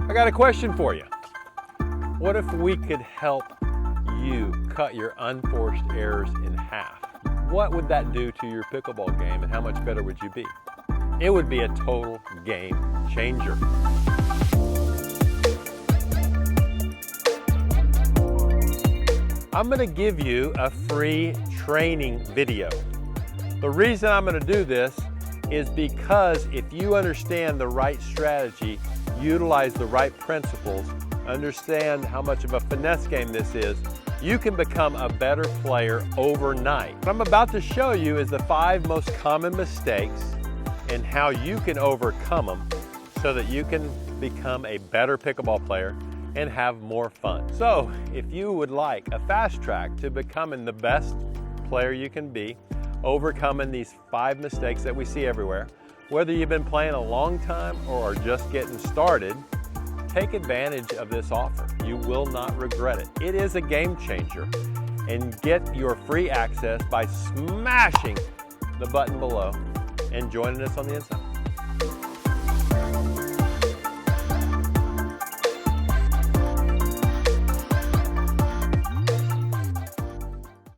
I got a question for you. What if we could help you cut your unforced errors in half? What would that do to your pickleball game and how much better would you be? It would be a total game changer. I'm going to give you a free training video. The reason I'm going to do this is because if you understand the right strategy, utilize the right principles, understand how much of a finesse game this is, you can become a better player overnight. What I'm about to show you is the 5 most common mistakes and how you can overcome them so that you can become a better pickleball player and have more fun. So if you would like a fast track to becoming the best player you can be, overcoming these 5 mistakes that we see everywhere, whether you've been playing a long time or are just getting started, take advantage of this offer. You will not regret it. It is a game changer. And get your free access by smashing the button below and joining us on the inside.